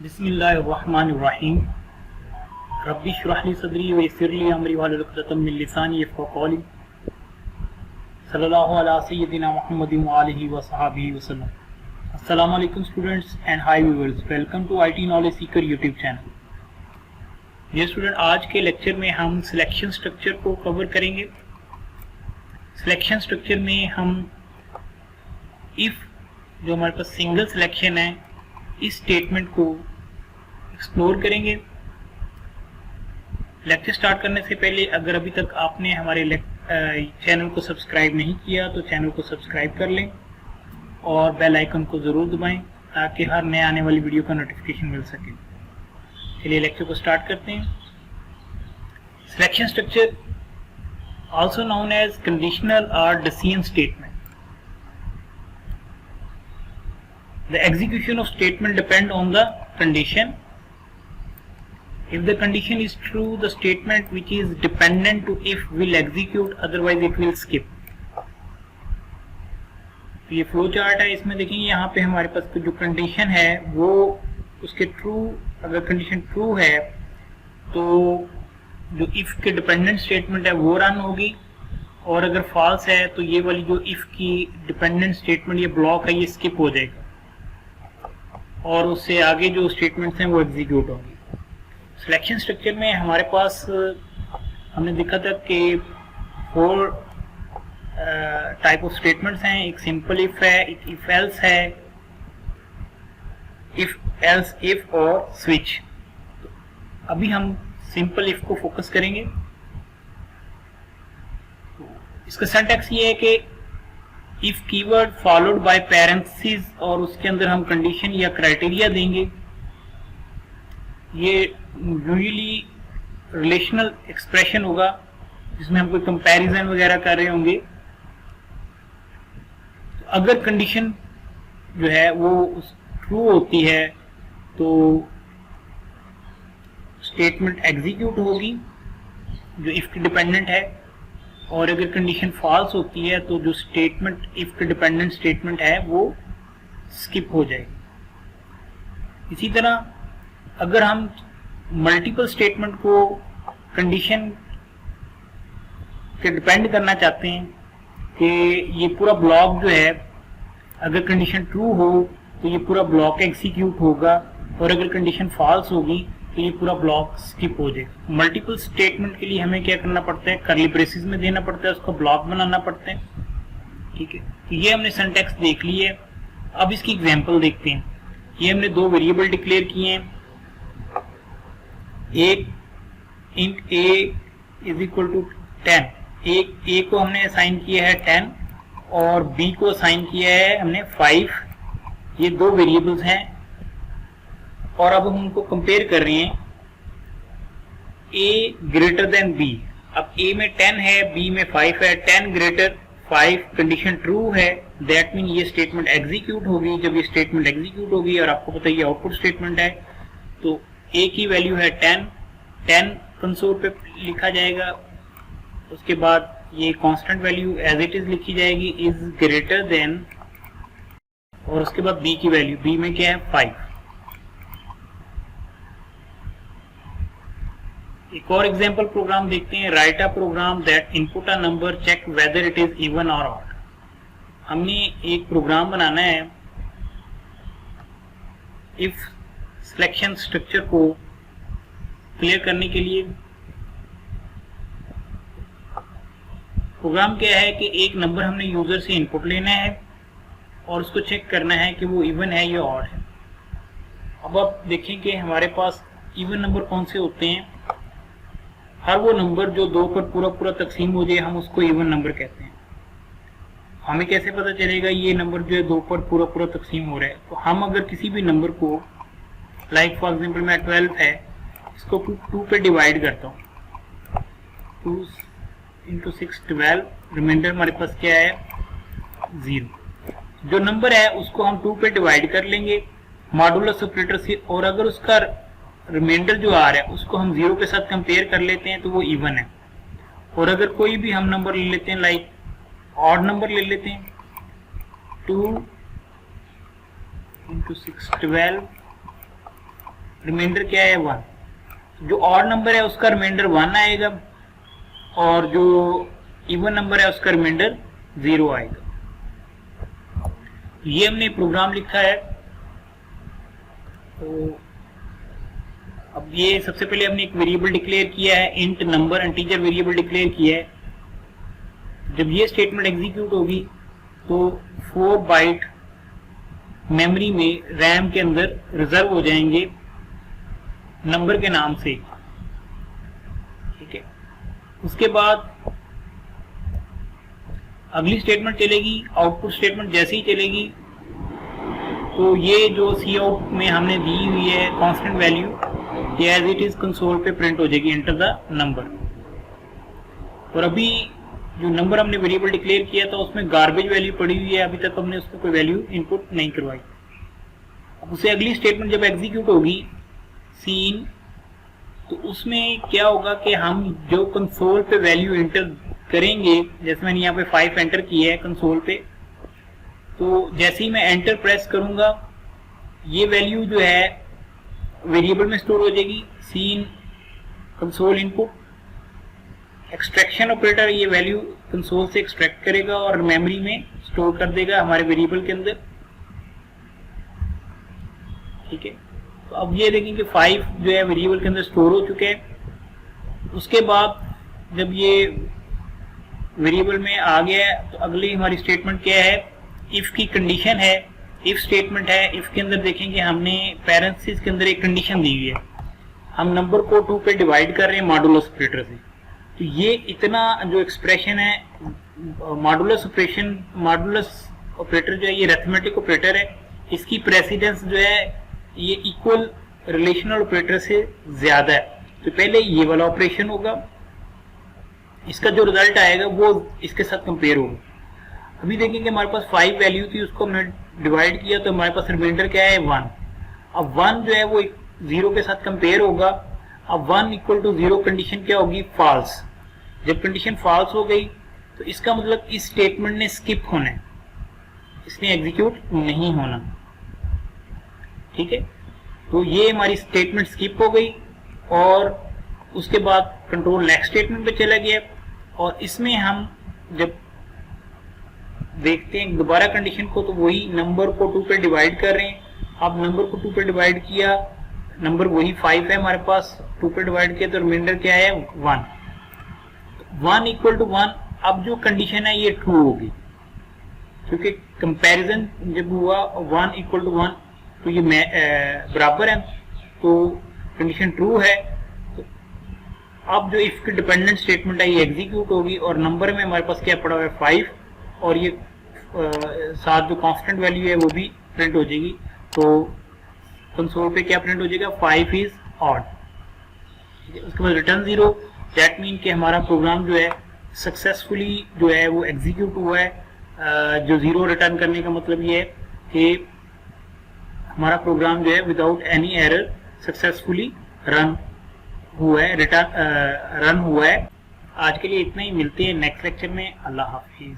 बिस्मिल्लाहिर्रहमानिर्रहीम रब्बि इश्रह ली सदरी व यस्सिर ली अमरी वहलुल उक़दतम मिन लिसानी यफ़क़हू क़ौली सल्लल्लाहु अला सय्यिदिना मुहम्मदिन व आलिहि व सहाबिहि वसल्लम। अस्सलामु अलैकुम students and hi viewers, welcome to IT knowledge seeker YouTube channel. ये स्टूडेंट, आज के लेक्चर में हम सिलेक्शन स्ट्रक्चर को कवर करेंगे। सिलेक्शन स्ट्रक्चर में हम इफ़ जो हमारे पास सिंगल सिलेक्शन है इस स्टेटमेंट को एक्सप्लोर करेंगे। लेक्चर स्टार्ट करने से पहले अगर अभी तक आपने हमारे चैनल को सब्सक्राइब नहीं किया तो चैनल को सब्सक्राइब कर लें और बेल आइकन को ज़रूर दबाएं ताकि हर नए आने वाली वीडियो का नोटिफिकेशन मिल सके। चलिए लेक्चर को स्टार्ट करते हैं। Selection structure also known as conditional और decision statement. The execution of statement depend on the condition. If the condition is true, the statement which is dependent to if will execute, otherwise it will skip. तो ये flow chart है, इसमें देखेंगे यहाँ पे हमारे पास जो कंडीशन है वो उसके ट्रू, अगर कंडीशन ट्रू है तो जो इफ के डिपेंडेंट स्टेटमेंट है वो रन होगी, और अगर फॉल्स है तो ये वाली जो इफ की डिपेंडेंट स्टेटमेंट ये ब्लॉक है ये स्किप हो जाएगा और उससे आगे जो स्टेटमेंट्स हैं वो एग्जीक्यूट होंगी। सिलेक्शन स्ट्रक्चर में हमारे पास हमने देखा था कि 4 टाइप ऑफ स्टेटमेंट्स हैं। एक सिंपल इफ है, एक इफ एल्स है, इफ एल्स इफ और स्विच। अभी हम सिंपल इफ को फोकस करेंगे। इसका सिंटैक्स ये है कि if keyword followed by parenthesis और उसके अंदर हम कंडीशन या क्राइटेरिया देंगे। ये यूजुअली रिलेशनल एक्सप्रेशन होगा जिसमें हम कोई कंपैरिजन वगैरह कर रहे होंगे। तो अगर कंडीशन जो है वो ट्रू होती है तो स्टेटमेंट एग्जीक्यूट होगी जो इफ की डिपेंडेंट है, और अगर कंडीशन फॉल्स होती है तो जो स्टेटमेंट इफ के डिपेंडेंट स्टेटमेंट है वो स्किप हो जाएगी। इसी तरह अगर हम मल्टीपल स्टेटमेंट को कंडीशन के डिपेंड करना चाहते हैं कि ये पूरा ब्लॉक जो है अगर कंडीशन ट्रू हो तो ये पूरा ब्लॉक एग्जीक्यूट होगा, और अगर कंडीशन फॉल्स होगी तो ये पूरा ब्लॉक स्किप हो जाएगा। मल्टीपल स्टेटमेंट के लिए हमें क्या करना पड़ता है, कर्ली ब्रेसेस में देना पड़ता है, उसको ब्लॉक बनाना पड़ता है। ठीक है, तो ये हमने सिंटैक्स देख ली है। अब इसकी एग्जांपल देखते हैं। ये हमने 2 वेरिएबल डिक्लेयर किए हैं। एक int a is equal to 10, एक a को हमने असाइन किया है 10 और b को असाइन किया है हमने 5। ये 2 वेरिएबल्स हैं और अब हम उनको कंपेयर कर रहे हैं a ग्रेटर देन b। अब a में 10 है, b में 5 है। 10 ग्रेटर 5 कंडीशन ट्रू है, दैट मीन ये स्टेटमेंट एग्जीक्यूट होगी। जब ये स्टेटमेंट एग्जीक्यूट होगी और आपको पता है ये आउटपुट स्टेटमेंट है तो a की वैल्यू है 10 कंसोल पे लिखा जाएगा। उसके बाद ये constant value as it is लिखी जाएगी, इज ग्रेटर देन, और उसके बाद b की वैल्यू, b में क्या है 5। एक और एग्जांपल प्रोग्राम देखते हैं। Write a program that input a number, check whether it is even or odd. हमने एक प्रोग्राम बनाना है इफ सिलेक्शन स्ट्रक्चर को क्लियर करने के लिए। प्रोग्राम क्या है कि एक नंबर हमने यूजर से इनपुट लेना है और उसको चेक करना है कि वो इवन है या ऑड है। अब आप देखें कि हमारे पास इवन नंबर कौन से होते हैं। हर वो नंबर जो 2 पर पूरा पूरा तकसीम हो जाए हम उसको इवन नंबर कहते हैं। हमें कैसे पता चलेगा ये नंबर जो है 2 पर पूरा पूरा तकसीम हो रहा है? तो हम अगर किसी भी नंबर को, लाइक फॉर एग्जांपल मैं 12 है, इसको 2 पे डिवाइड करता हूँ, 2 इंटू 6 12, रिमाइंडर हमारे पास क्या है 0। जो नंबर है उसको हम 2 पे डिवाइड कर लेंगे मॉडुलस ऑपरेटर से, और अगर उसका रिमाइंडर जो आ रहा है उसको हम 0 के साथ कंपेयर कर लेते हैं तो वो इवन है। और अगर कोई भी हम नंबर ले लेते हैं, लाइक ऑड नंबर ले लेते हैं, 2 इंटू 6 12, रिमाइंडर क्या है 1। जो ऑड नंबर है उसका रिमाइंडर 1 आएगा और जो इवन नंबर है उसका रिमाइंडर 0 आएगा। ये हमने प्रोग्राम लिखा है। तो अब ये सबसे पहले हमने एक वेरिएबल डिक्लेयर किया है, int number integer variable declare किया है। जब ये स्टेटमेंट एग्जीक्यूट होगी तो 4 बाइट मेमोरी में रैम के अंदर रिजर्व हो जाएंगे नंबर के नाम से, ठीक है। उसके बाद अगली स्टेटमेंट चलेगी, आउटपुट स्टेटमेंट जैसे ही चलेगी तो ये जो सी आउट में हमने दी हुई है कांस्टेंट वैल्यू, ये एज इट इज कंसोल पे प्रिंट हो जाएगी, एंटर द नंबर। और अभी जो नंबर हमने वेरिएबल डिक्लेयर किया था उसमें गार्बेज वैल्यू पड़ी हुई है, अभी तक हमने उसमें कोई वैल्यू इनपुट नहीं करवाई। अब उसे अगली स्टेटमेंट जब एग्जीक्यूट होगी सीन, तो उसमें क्या होगा कि हम जो कंसोल पे वैल्यू एंटर करेंगे, जैसे मैंने यहाँ पे 5 एंटर किया है कंसोल पे, तो जैसे ही मैं एंटर प्रेस करूंगा ये वैल्यू जो है वेरिएबल में स्टोर हो जाएगी। Cin console input extraction operator ये वैल्यू कंसोल से एक्सट्रैक्ट करेगा और मेमोरी में स्टोर कर देगा हमारे वेरिएबल के अंदर, ठीक है। तो अब ये देखेंगे 5 जो है वेरिएबल के अंदर स्टोर हो चुके हैं। उसके बाद जब ये वेरिएबल में आ गया है तो अगली हमारी स्टेटमेंट क्या है, इफ की कंडीशन है, इफ स्टेटमेंट है। इफ के अंदर देखेंगे हमने पैरेंथेसिस के अंदर एक कंडीशन दी हुई है, हम नंबर को 2 पे डिवाइड कर रहे हैं मॉडुलस ऑपरेटर से। तो ये इतना जो एक्सप्रेशन है मॉडुलस ऑपरेशन, मॉडुलस ऑपरेटर जो है ये अरिथमेटिक ऑपरेटर है, इसकी प्रेसिडेंस जो है ये इक्वल रिलेशनल ऑपरेटर से ज्यादा है। तो पहले ये वाला ऑपरेशन होगा, इसका जो रिजल्ट आएगा वो इसके साथ कंपेयर होगा। अभी देखेंगे हमारे पास 5 वैल्यू थी, उसको हमने डिवाइड किया तो हमारे पास रिमाइंडर क्या है 1। अब 1 जो है वो 0 के साथ कंपेयर होगा। अब 1 इक्वल टू 0 कंडीशन क्या होगी, फॉल्स। जब कंडीशन फॉल्स हो गई तो इसका मतलब इस स्टेटमेंट ने स्किप होना है, इसने एग्जीक्यूट नहीं होना, ठीक है। तो ये हमारी स्टेटमेंट स्किप हो गई और उसके बाद कंट्रोल नेक्स्ट स्टेटमेंट पे चला गया। और इसमें हम जब देखते हैं दोबारा कंडीशन को, तो वही नंबर को 2 पे डिवाइड कर रहे हैं। अब नंबर को 2 पे डिवाइड किया, नंबर वही 5 है हमारे पास, 2 पे डिवाइड किया तो रिमाइंडर क्या है 1। 1 इक्वल टू 1। अब जो कंडीशन है ये ट्रू होगी क्योंकि कंपैरिजन जब हुआ 1 इक्वल टू 1 तो ये बराबर है, तो कंडीशन ट्रू है। तो अब जो इफ की डिपेंडेंट स्टेटमेंट है ये एग्जीक्यूट होगी और नंबर में हमारे पास क्या पड़ा हुआ है 5 और ये साथ जो कांस्टेंट वैल्यू है वो भी प्रिंट हो जाएगी। तो कंसोल पे क्या प्रिंट हो जाएगा, 5 इज ऑड। उसके बाद रिटर्न 0, दैट मीन कि हमारा प्रोग्राम जो है सक्सेसफुली जो है वो एग्जीक्यूट हुआ है। जो 0 रिटर्न करने का मतलब ये है कि हमारा प्रोग्राम जो है without any error successfully run हुआ है, रन हुआ है। आज के लिए इतना ही, मिलते हैं नेक्स्ट लेक्चर में। अल्लाह हाफिज।